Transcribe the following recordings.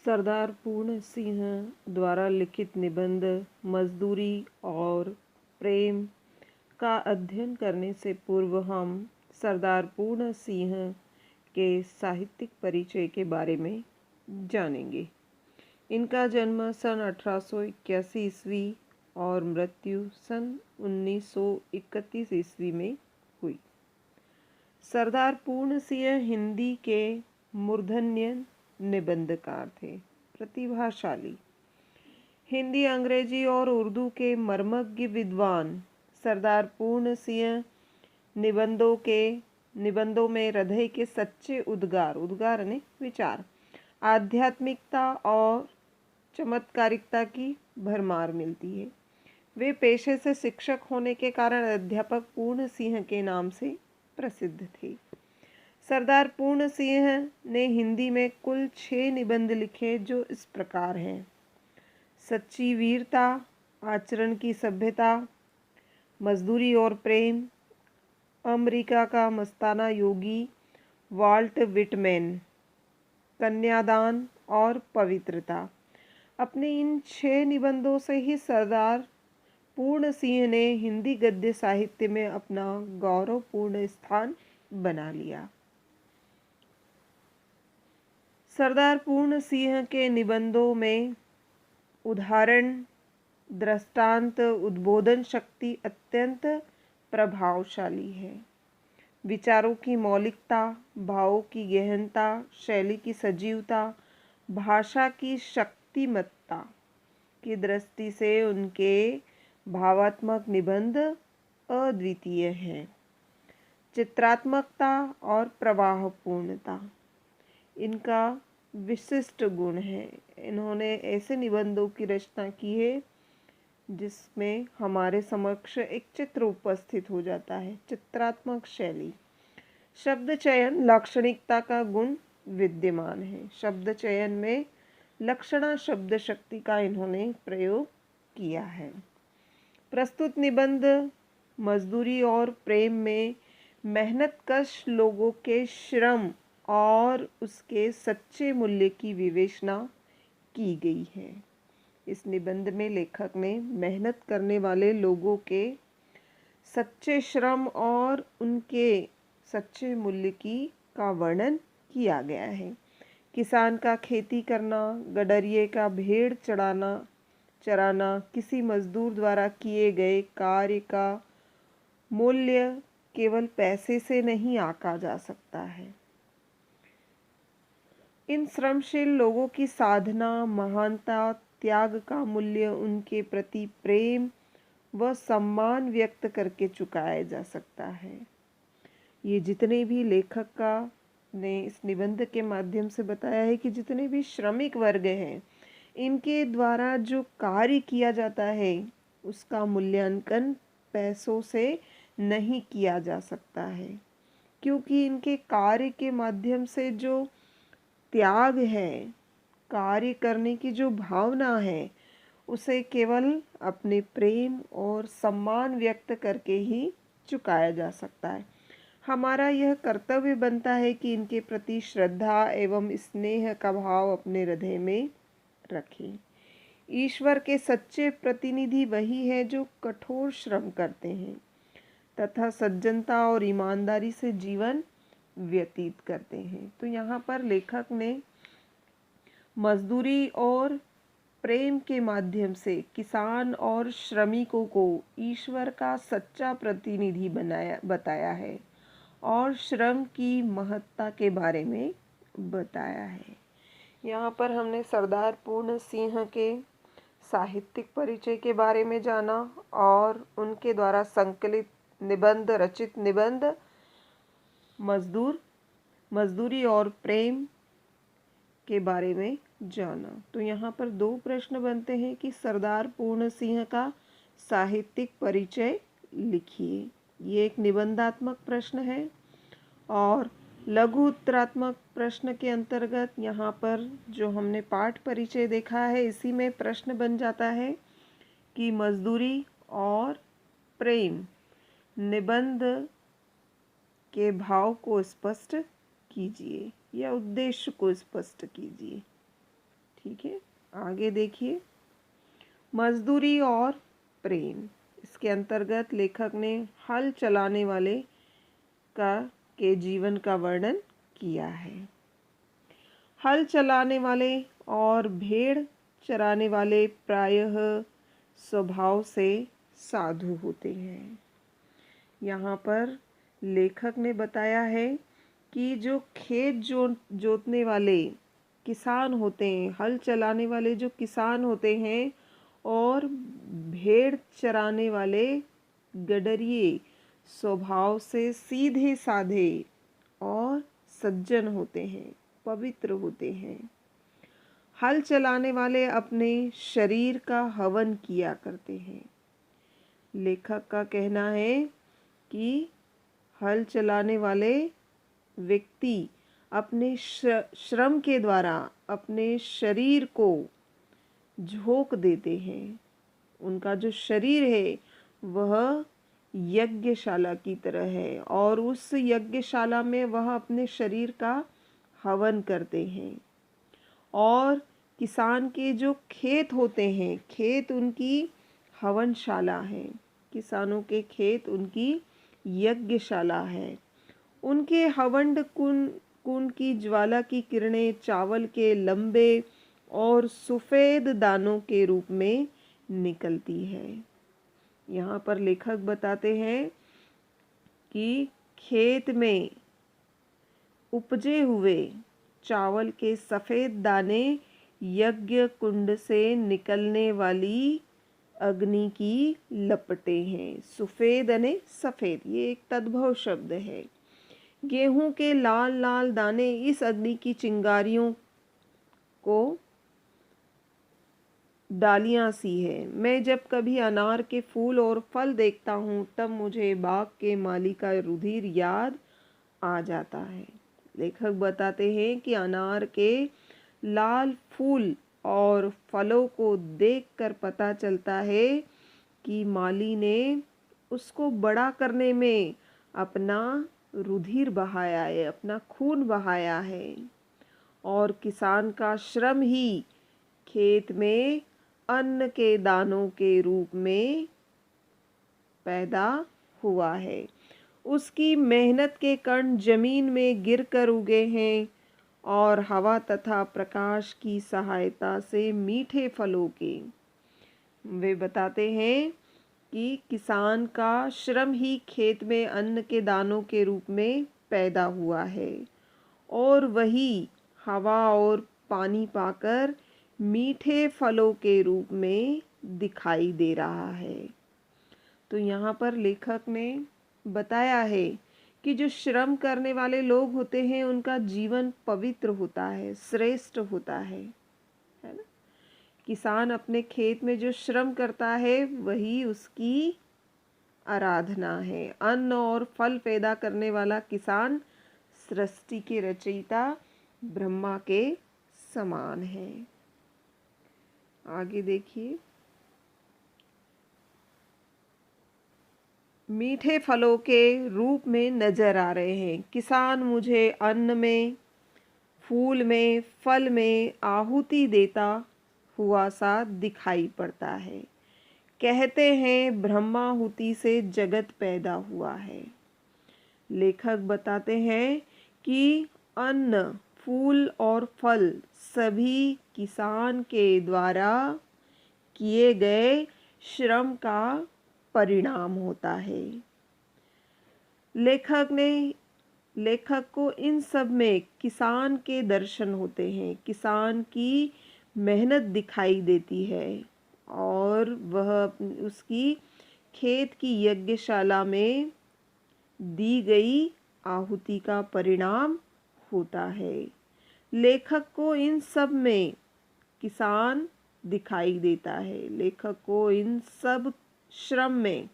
सरदार पूर्ण सिंह द्वारा लिखित निबंध मजदूरी और प्रेम का अध्ययन करने से पूर्व हम सरदार पूर्ण सिंह के साहित्यिक परिचय के बारे में जानेंगे। इनका जन्म सन 1881 ईस्वी और मृत्यु सन 1931 ईस्वी में हुई। सरदार पूर्ण सिंह हिंदी के मूर्धन्य निबंधकार थे। प्रतिभाशाली हिंदी, अंग्रेजी और उर्दू के मर्मज्ञ विद्वान सरदार पूर्ण सिंह निबंधों में हृदय के सच्चे उद्गार ने विचार, आध्यात्मिकता और चमत्कारिकता की भरमार मिलती है। वे पेशे से शिक्षक होने के कारण अध्यापक पूर्ण सिंह के नाम से प्रसिद्ध थे। सरदार पूर्ण सिंह ने हिंदी में कुल 6 निबंध लिखे जो इस प्रकार हैं: सच्ची वीरता, आचरण की सभ्यता, मजदूरी और प्रेम, अमेरिका का मस्ताना योगी वाल्ट विटमैन, कन्यादान और पवित्रता। अपने इन 6 निबंधों से ही सरदार पूर्ण सिंह ने हिंदी गद्य साहित्य में अपना गौरवपूर्ण स्थान बना लिया। सरदार पूर्ण सिंह के निबंधों में उदाहरण, दृष्टांत, उद्बोधन शक्ति अत्यंत प्रभावशाली है। विचारों की मौलिकता, भावों की गहनता, शैली की सजीवता, भाषा की शक्तिमत्ता की दृष्टि से उनके भावात्मक निबंध अद्वितीय हैं। चित्रात्मकता और प्रवाहपूर्णता इनका विशिष्ट गुण है। इन्होंने ऐसे निबंधों की रचना की है जिसमें हमारे समक्ष एक चित्र उपस्थित हो जाता है। चित्रात्मक शैली, शब्द चयन, लाक्षणिकता का गुण विद्यमान है। शब्द चयन में लक्षणा शब्द शक्ति का इन्होंने प्रयोग किया है। प्रस्तुत निबंध मजदूरी और प्रेम में मेहनतकश लोगों के श्रम और उसके सच्चे मूल्य की विवेचना की गई है। इस निबंध में लेखक ने मेहनत करने वाले लोगों के सच्चे श्रम और उनके सच्चे मूल्य का वर्णन किया गया है। किसान का खेती करना, गडरिये का भेड़ चराना, किसी मजदूर द्वारा किए गए कार्य का मूल्य केवल पैसे से नहीं आंका जा सकता है। इन श्रमशील लोगों की साधना, महानता, त्याग का मूल्य उनके प्रति प्रेम व सम्मान व्यक्त करके चुकाया जा सकता है। ये जितने भी लेखक ने इस निबंध के माध्यम से बताया है कि जितने भी श्रमिक वर्ग हैं, इनके द्वारा जो कार्य किया जाता है उसका मूल्यांकन पैसों से नहीं किया जा सकता है, क्योंकि इनके कार्य के माध्यम से जो त्याग है, कार्य करने की जो भावना है, उसे केवल अपने प्रेम और सम्मान व्यक्त करके ही चुकाया जा सकता है। हमारा यह कर्तव्य बनता है कि इनके प्रति श्रद्धा एवं स्नेह का भाव अपने हृदय में रखें। ईश्वर के सच्चे प्रतिनिधि वही है जो कठोर श्रम करते हैं तथा सज्जनता और ईमानदारी से जीवन व्यतीत करते हैं। तो यहाँ पर लेखक ने मजदूरी और प्रेम के माध्यम से किसान और श्रमिकों को ईश्वर का सच्चा प्रतिनिधि बताया है और श्रम की महत्ता के बारे में बताया है। यहाँ पर हमने सरदार पूर्ण सिंह के साहित्यिक परिचय के बारे में जाना और उनके द्वारा संकलित निबंध, रचित निबंध मजदूरी और प्रेम के बारे में जाना। तो यहाँ पर 2 प्रश्न बनते हैं कि सरदार पूर्ण सिंह का साहित्यिक परिचय लिखिए। ये एक निबंधात्मक प्रश्न है और लघु उत्तरात्मक प्रश्न के अंतर्गत यहाँ पर जो हमने पाठ परिचय देखा है, इसी में प्रश्न बन जाता है कि मजदूरी और प्रेम निबंध के भाव को स्पष्ट कीजिए या उद्देश्य को स्पष्ट कीजिए। ठीक है, आगे देखिए, मजदूरी और प्रेम। इसके अंतर्गत लेखक ने हल चलाने वाले का के जीवन का वर्णन किया है। हल चलाने वाले और भेड़ चराने वाले प्रायः स्वभाव से साधु होते हैं। यहाँ पर लेखक ने बताया है कि जो खेत जोतने वाले किसान होते हैं, हल चलाने वाले जो किसान होते हैं और भेड़ चराने वाले गडरिये स्वभाव से सीधे साधे और सज्जन होते हैं, पवित्र होते हैं। हल चलाने वाले अपने शरीर का हवन किया करते हैं। लेखक का कहना है कि हल चलाने वाले व्यक्ति अपने श्रम के द्वारा अपने शरीर को झोंक देते हैं। उनका जो शरीर है वह यज्ञशाला की तरह है और उस यज्ञशाला में वह अपने शरीर का हवन करते हैं। और किसान के जो खेत होते हैं, खेत उनकी हवनशाला है। किसानों के खेत उनकी यज्ञशाला है। उनके हवंड कुंड की ज्वाला की किरणें चावल के लंबे और सफ़ेद दानों के रूप में निकलती है। यहाँ पर लेखक बताते हैं कि खेत में उपजे हुए चावल के सफ़ेद दाने यज्ञ कुंड से निकलने वाली अग्नि की लपटें हैं। सफ़ेद यानी सफ़ेद, ये एक तद्भव शब्द है। गेहूं के लाल लाल दाने इस अग्नि की चिंगारियों को डालियां सी है। मैं जब कभी अनार के फूल और फल देखता हूँ तब मुझे बाग के माली का रुधिर याद आ जाता है। लेखक बताते हैं कि अनार के लाल फूल और फलों को देखकर पता चलता है कि माली ने उसको बड़ा करने में अपना रुधिर बहाया है, अपना खून बहाया है। और किसान का श्रम ही खेत में अन्न के दानों के रूप में पैदा हुआ है। उसकी मेहनत के कण जमीन में गिरकर उगे हैं और हवा तथा प्रकाश की सहायता से मीठे फलों के। वे बताते हैं कि किसान का श्रम ही खेत में अन्न के दानों के रूप में पैदा हुआ है और वही हवा और पानी पाकर मीठे फलों के रूप में दिखाई दे रहा है। तो यहाँ पर लेखक ने बताया है कि जो श्रम करने वाले लोग होते हैं उनका जीवन पवित्र होता है, श्रेष्ठ होता है ना। किसान अपने खेत में जो श्रम करता है वही उसकी आराधना है। अन्न और फल पैदा करने वाला किसान सृष्टि के रचयिता ब्रह्मा के समान है। आगे देखिए, मीठे फलों के रूप में नजर आ रहे हैं। किसान मुझे अन्न में, फूल में, फल में आहुति देता हुआ सा दिखाई पड़ता है। कहते हैं ब्रह्माहुति से जगत पैदा हुआ है। लेखक बताते हैं कि अन्न, फूल और फल सभी किसान के द्वारा किए गए श्रम का परिणाम होता है। लेखक को इन सब में किसान के दर्शन होते हैं। किसान की मेहनत दिखाई देती है और वह उसकी खेत की यज्ञशाला में दी गई आहुति का परिणाम होता है। लेखक को इन सब में किसान दिखाई देता है। लेखक को इन सब श्रम में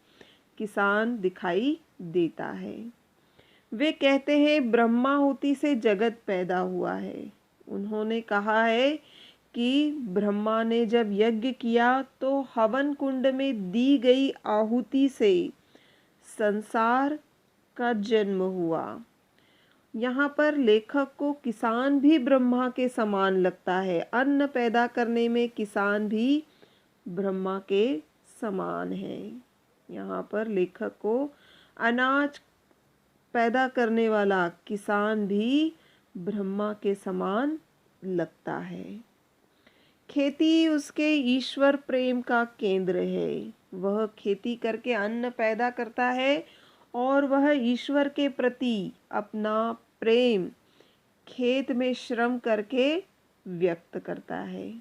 किसान दिखाई देता है। वे कहते हैं ब्रह्माहुति से जगत पैदा हुआ है। उन्होंने कहा है कि ब्रह्मा ने जब यज्ञ किया तो हवन कुंड में दी गई आहुति से संसार का जन्म हुआ। यहाँ पर लेखक को किसान भी ब्रह्मा के समान लगता है। अन्न पैदा करने में किसान भी ब्रह्मा के समान है। यहाँ पर लेखक को अनाज पैदा करने वाला किसान भी ब्रह्मा के समान लगता है। खेती उसके ईश्वर प्रेम का केंद्र है। वह खेती करके अन्न पैदा करता है और वह ईश्वर के प्रति अपना प्रेम खेत में श्रम करके व्यक्त करता है।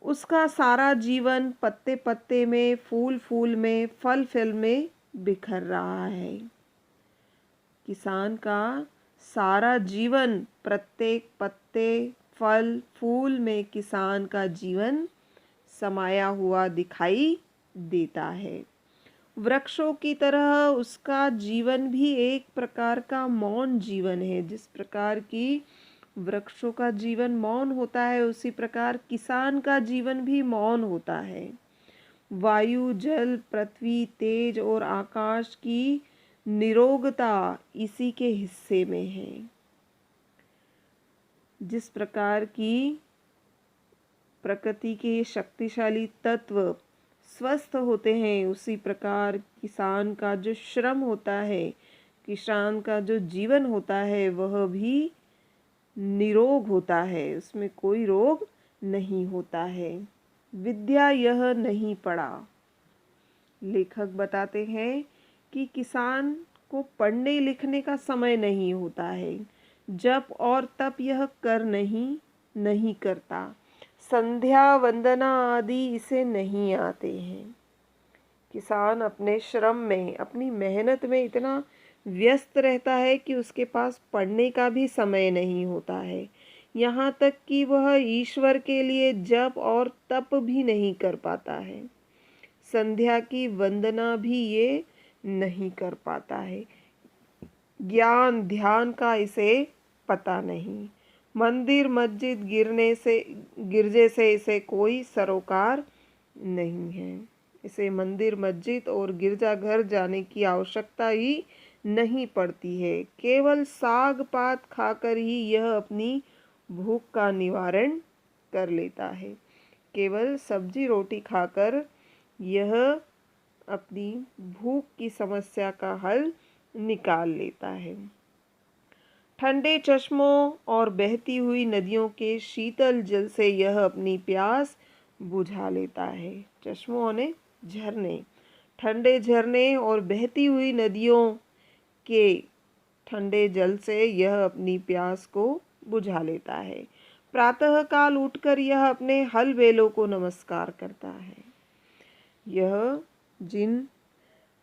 उसका सारा जीवन पत्ते पत्ते में, फूल फूल में, फल फल में बिखर रहा है। किसान का सारा जीवन प्रत्येक पत्ते, फल फूल में किसान का जीवन समाया हुआ दिखाई देता है। वृक्षों की तरह उसका जीवन भी एक प्रकार का मौन जीवन है। जिस प्रकार की वृक्षों का जीवन मौन होता है, उसी प्रकार किसान का जीवन भी मौन होता है। वायु, जल, पृथ्वी, तेज और आकाश की निरोगता इसी के हिस्से में है। जिस प्रकार की प्रकृति के शक्तिशाली तत्व स्वस्थ होते हैं, उसी प्रकार किसान का जो श्रम होता है, किसान का जो जीवन होता है, वह भी निरोग होता है। उसमें कोई रोग नहीं होता है। विद्या यह नहीं पढ़ा। लेखक बताते हैं कि किसान को पढ़ने लिखने का समय नहीं होता है। जप और तप यह कर नहीं करता। संध्या वंदना आदि इसे नहीं आते हैं। किसान अपने श्रम में, अपनी मेहनत में इतना व्यस्त रहता है कि उसके पास पढ़ने का भी समय नहीं होता है। यहाँ तक कि वह ईश्वर के लिए जप और तप भी नहीं कर पाता है। संध्या की वंदना भी ये नहीं कर पाता है। ज्ञान ध्यान का इसे पता नहीं। मंदिर मस्जिद गिरजे से इसे कोई सरोकार नहीं है। इसे मंदिर मस्जिद और गिरजाघर जाने की आवश्यकता ही नहीं पड़ती है। केवल साग पात खाकर ही यह अपनी भूख का निवारण कर लेता है। केवल सब्जी रोटी खाकर यह अपनी भूख की समस्या का हल निकाल लेता है। ठंडे चश्मों और बहती हुई नदियों के शीतल जल से यह अपनी प्यास बुझा लेता है। चश्मों ने झरने, ठंडे झरने और बहती हुई नदियों के ठंडे जल से यह अपनी प्यास को बुझा लेता है। प्रातः काल उठकर यह अपने हल बैलों को नमस्कार करता है। यह जिन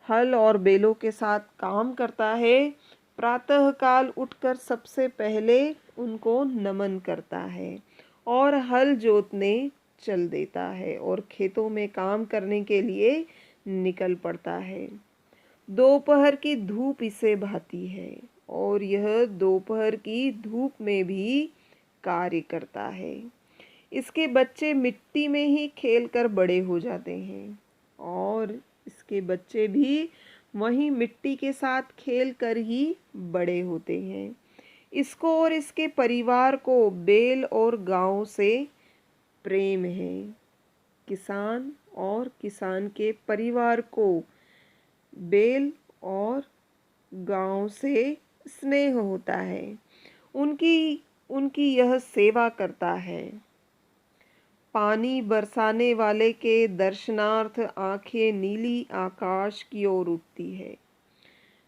हल और बैलों के साथ काम करता है, प्रातः काल उठकर सबसे पहले उनको नमन करता है और हल जोतने चल देता है और खेतों में काम करने के लिए निकल पड़ता है। दोपहर की धूप इसे भाती है और यह दोपहर की धूप में भी कार्य करता है। इसके बच्चे मिट्टी में ही खेलकर बड़े हो जाते हैं और इसके बच्चे भी वहीं मिट्टी के साथ खेल कर ही बड़े होते हैं। इसको और इसके परिवार को बैल और गायों से प्रेम है। किसान और किसान के परिवार को बैल और गायों से स्नेह होता है। उनकी यह सेवा करता है। पानी बरसाने वाले के दर्शनार्थ आंखें नीली आकाश की ओर उठती है।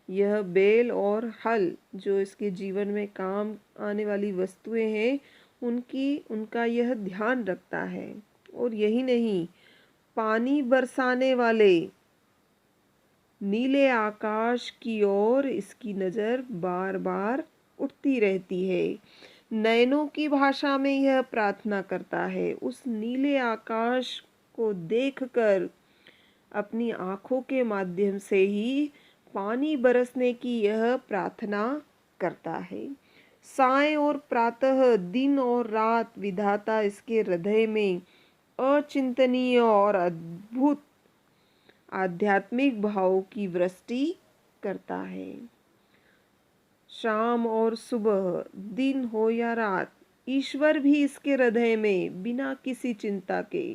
यह बैल और हल जो इसके जीवन में काम आने वाली वस्तुएं हैं, उनका यह ध्यान रखता है। और यही नहीं, पानी बरसाने वाले नीले आकाश की ओर इसकी नज़र बार बार उठती रहती है। नयनों की भाषा में यह प्रार्थना करता है। उस नीले आकाश को देखकर अपनी आँखों के माध्यम से ही पानी बरसने की यह प्रार्थना करता है। साय और प्रातः, दिन और रात विधाता इसके हृदय में अचिंतनीय और अद्भुत आध्यात्मिक भाव की वृष्टि करता है। शाम और सुबह, दिन हो या रात, ईश्वर भी इसके हृदय में बिना किसी चिंता के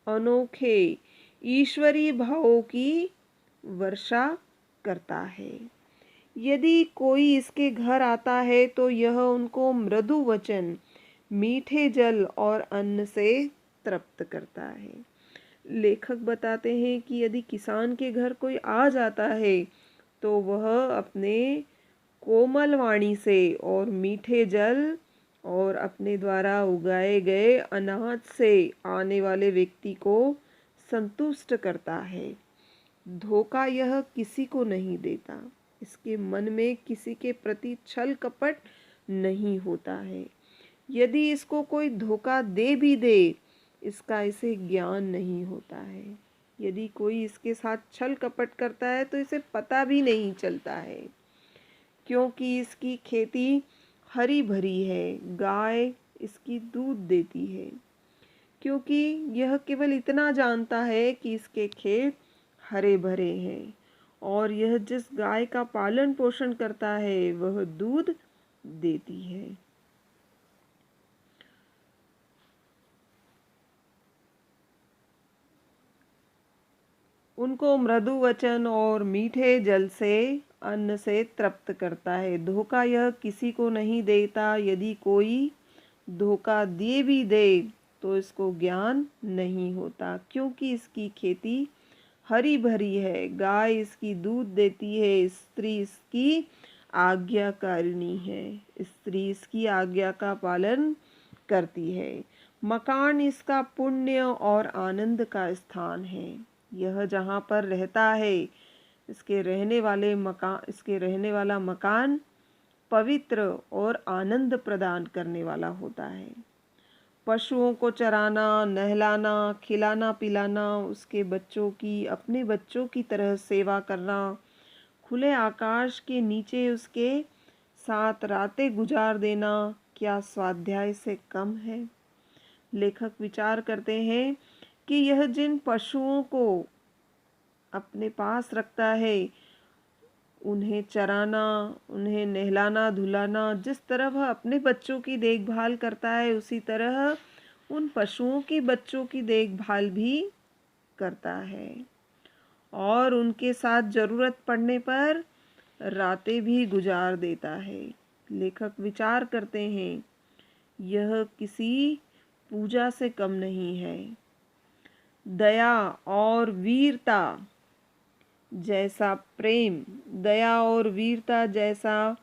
अनोखे ईश्वरीय भावों की वर्षा करता है। यदि कोई इसके घर आता है तो यह उनको मृदु वचन, मीठे जल और अन्न से तृप्त करता है। लेखक बताते हैं कि यदि किसान के घर कोई आ जाता है तो वह अपने कोमल वाणी से और मीठे जल और अपने द्वारा उगाए गए अनाज से आने वाले व्यक्ति को संतुष्ट करता है। धोखा यह किसी को नहीं देता। इसके मन में किसी के प्रति छल कपट नहीं होता है। यदि इसको कोई धोखा दे भी दे, इसका इसे ज्ञान नहीं होता है। यदि कोई इसके साथ छल कपट करता है तो इसे पता भी नहीं चलता है, क्योंकि इसकी खेती हरी भरी है, गाय इसकी दूध देती है। क्योंकि यह केवल इतना जानता है कि इसके खेत हरे भरे हैं और यह जिस गाय का पालन पोषण करता है वह दूध देती है। उनको मृदु वचन और मीठे जल से, अन्न से तृप्त करता है। धोखा यह किसी को नहीं देता। यदि कोई धोखा दे भी दे तो इसको ज्ञान नहीं होता, क्योंकि इसकी खेती हरी भरी है, गाय इसकी दूध देती है, स्त्री इसकी आज्ञाकारिणी है, स्त्री इसकी आज्ञा का पालन करती है। मकान इसका पुण्य और आनंद का स्थान है। यह जहाँ पर रहता है, इसके रहने वाला मकान पवित्र और आनंद प्रदान करने वाला होता है। पशुओं को चराना, नहलाना, खिलाना पिलाना, उसके बच्चों की अपने बच्चों की तरह सेवा करना, खुले आकाश के नीचे उसके साथ रातें गुजार देना, क्या स्वाध्याय से कम है? लेखक विचार करते हैं कि यह जिन पशुओं को अपने पास रखता है, उन्हें चराना, उन्हें नहलाना धुलाना, जिस तरह वह अपने बच्चों की देखभाल करता है, उसी तरह उन पशुओं की बच्चों की देखभाल भी करता है और उनके साथ ज़रूरत पड़ने पर रातें भी गुजार देता है। लेखक विचार करते हैं, यह किसी पूजा से कम नहीं है। दया और वीरता जैसा प्रेम, दया और वीरता जैसा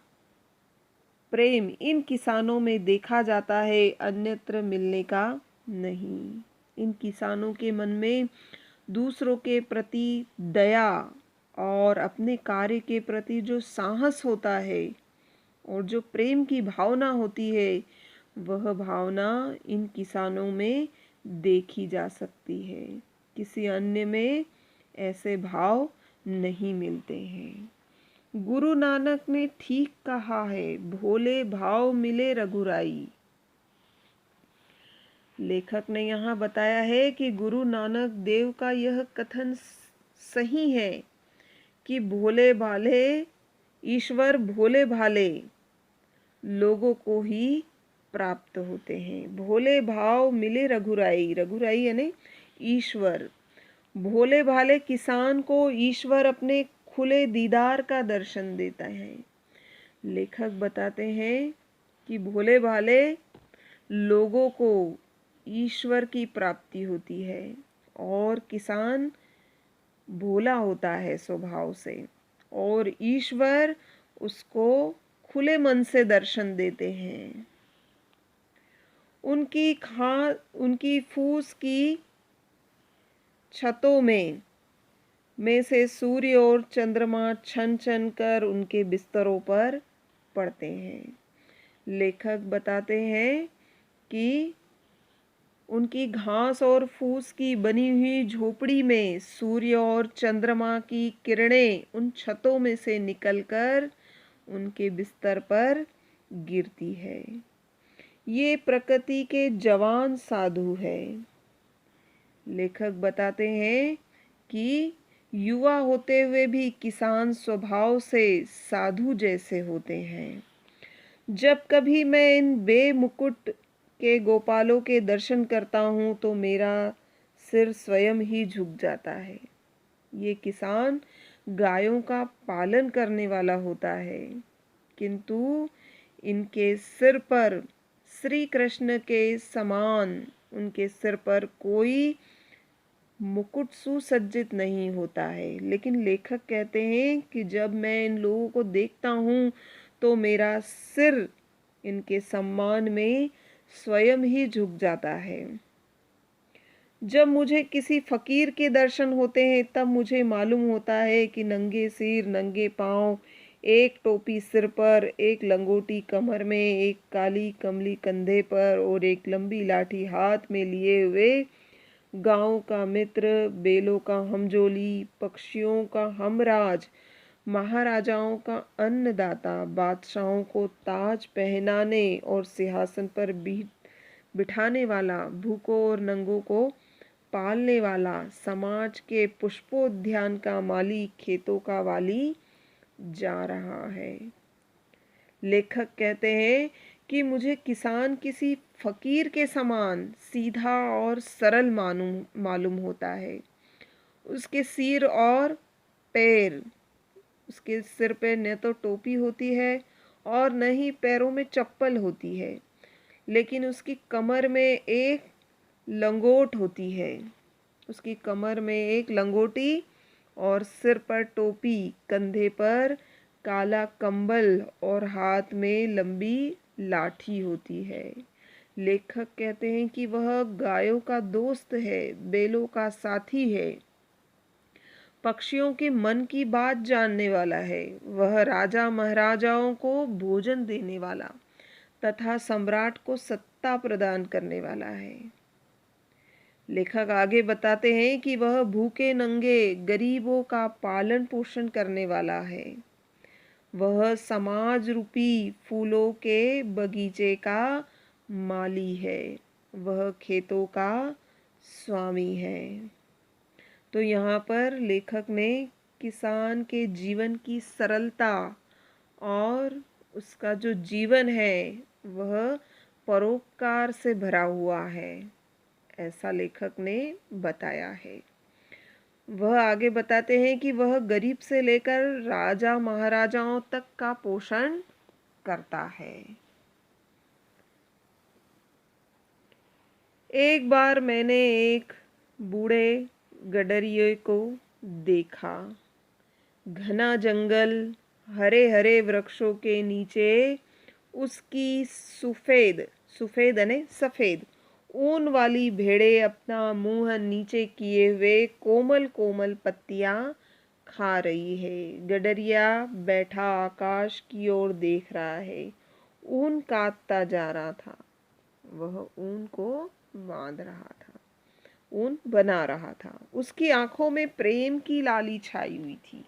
प्रेम इन किसानों में देखा जाता है, अन्यत्र मिलने का नहीं। इन किसानों के मन में दूसरों के प्रति दया और अपने कार्य के प्रति जो साहस होता है और जो प्रेम की भावना होती है, वह भावना इन किसानों में देखी जा सकती है। किसी अन्य में ऐसे भाव नहीं मिलते हैं। गुरु नानक ने ठीक कहा है, भोले भाव मिले रघुराई। लेखक ने यहाँ बताया है कि गुरु नानक देव का यह कथन सही है कि भोले भाले ईश्वर भोले भाले लोगों को ही प्राप्त होते हैं। भोले भाव मिले रघुराई, रघुराई यानी ईश्वर। भोले भाले किसान को ईश्वर अपने खुले दीदार का दर्शन देता है। लेखक बताते हैं कि भोले भाले लोगों को ईश्वर की प्राप्ति होती है और किसान भोला होता है स्वभाव से और ईश्वर उसको खुले मन से दर्शन देते हैं। उनकी फूस की छतों में से सूर्य और चंद्रमा छन छन कर उनके बिस्तरों पर पड़ते हैं। लेखक बताते हैं कि उनकी घास और फूस की बनी हुई झोपड़ी में सूर्य और चंद्रमा की किरणें उन छतों में से निकलकर उनके बिस्तर पर गिरती है। ये प्रकृति के जवान साधु है। लेखक बताते हैं कि युवा होते हुए भी किसान स्वभाव से साधु जैसे होते हैं। जब कभी मैं इन बेमुकुट के गोपालों के दर्शन करता हूँ तो मेरा सिर स्वयं ही झुक जाता है। ये किसान गायों का पालन करने वाला होता है, किंतु इनके सिर पर श्री कृष्ण के समान उनके सिर पर कोई मुकुट सुसज्जित नहीं होता है। लेकिन लेखक कहते हैं कि जब मैं इन लोगों को देखता हूँ तो मेरा सिर इनके सम्मान में स्वयं ही झुक जाता है। जब मुझे किसी फकीर के दर्शन होते हैं तब मुझे मालूम होता है कि नंगे सिर नंगे पाँव, एक टोपी सिर पर, एक लंगोटी कमर में, एक काली कमली कंधे पर और एक लंबी लाठी हाथ में लिए हुए गांव का मित्र, बेलों का हमजोली, पक्षियों का हमराज, महाराजाओं का अन्नदाता, बादशाहों को ताज पहनाने और सिंहासन पर बिठाने वाला, भूखों और नंगों को पालने वाला, समाज के पुष्पोद्यान का माली, खेतों का वाली जा रहा है। लेखक कहते हैं कि मुझे किसान किसी फकीर के समान सीधा और सरल मालूम होता है। उसके सिर और पैर, उसके सिर पे न तो टोपी होती है और न ही पैरों में चप्पल होती है, लेकिन उसकी कमर में एक लंगोट होती है। उसकी कमर में एक लंगोटी और सिर पर टोपी, कंधे पर काला कंबल और हाथ में लंबी लाठी होती है। लेखक कहते हैं कि वह गायों का दोस्त है, बैलों का साथी है, पक्षियों के मन की बात जानने वाला है। वह राजा महाराजाओं को भोजन देने वाला तथा सम्राट को सत्ता प्रदान करने वाला है। लेखक आगे बताते हैं कि वह भूखे नंगे गरीबों का पालन पोषण करने वाला है। वह समाज रूपी फूलों के बगीचे का माली है। वह खेतों का स्वामी है। तो यहाँ पर लेखक ने किसान के जीवन की सरलता और उसका जो जीवन है वह परोपकार से भरा हुआ है, ऐसा लेखक ने बताया है। वह आगे बताते हैं कि वह गरीब से लेकर राजा महाराजाओं तक का पोषण करता है। एक बार मैंने एक बूढ़े गडरिये को देखा। घना जंगल, हरे हरे वृक्षों के नीचे उसकी सफेद यानी सफेद ऊन वाली भेड़ें अपना मुंह नीचे किए हुए कोमल कोमल पत्तियां खा रही है। गडरिया बैठा आकाश की ओर देख रहा है। ऊन काटता जा रहा था। वह ऊन को बांध रहा था, ऊन बना रहा था। उसकी आंखों में प्रेम की लाली छाई हुई थी।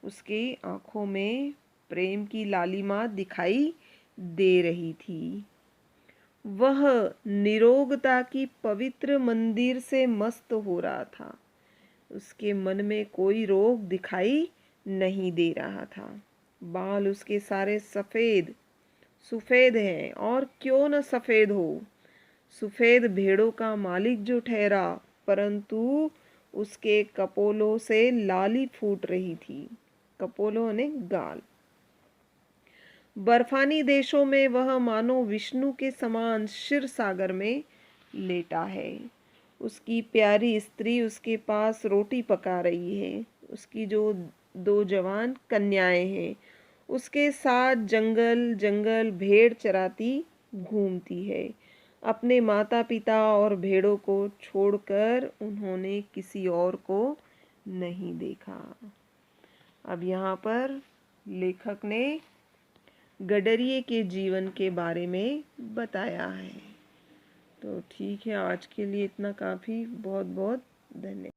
उसकी आंखों में प्रेम की लालिमा दिखाई दे रही थी। वह निरोगता की पवित्र मंदिर से मस्त हो रहा था। उसके मन में कोई रोग दिखाई नहीं दे रहा था। बाल उसके सारे सफेद हैं, और क्यों न सफेद हो। सफेद भेड़ों का मालिक जो ठहरा, परंतु उसके कपोलों से लाली फूट रही थी। कपोलों ने गाल। बर्फानी देशों में वह मानो विष्णु के समान क्षीर सागर में लेटा है। उसकी प्यारी स्त्री उसके पास रोटी पका रही है। उसकी जो 2 जवान कन्याएं हैं, उसके साथ जंगल जंगल भेड़ चराती घूमती है। अपने माता पिता और भेड़ों को छोड़कर उन्होंने किसी और को नहीं देखा। अब यहाँ पर लेखक ने गडरिये के जीवन के बारे में बताया है। तो ठीक है, आज के लिए इतना काफ़ी। बहुत बहुत धन्यवाद।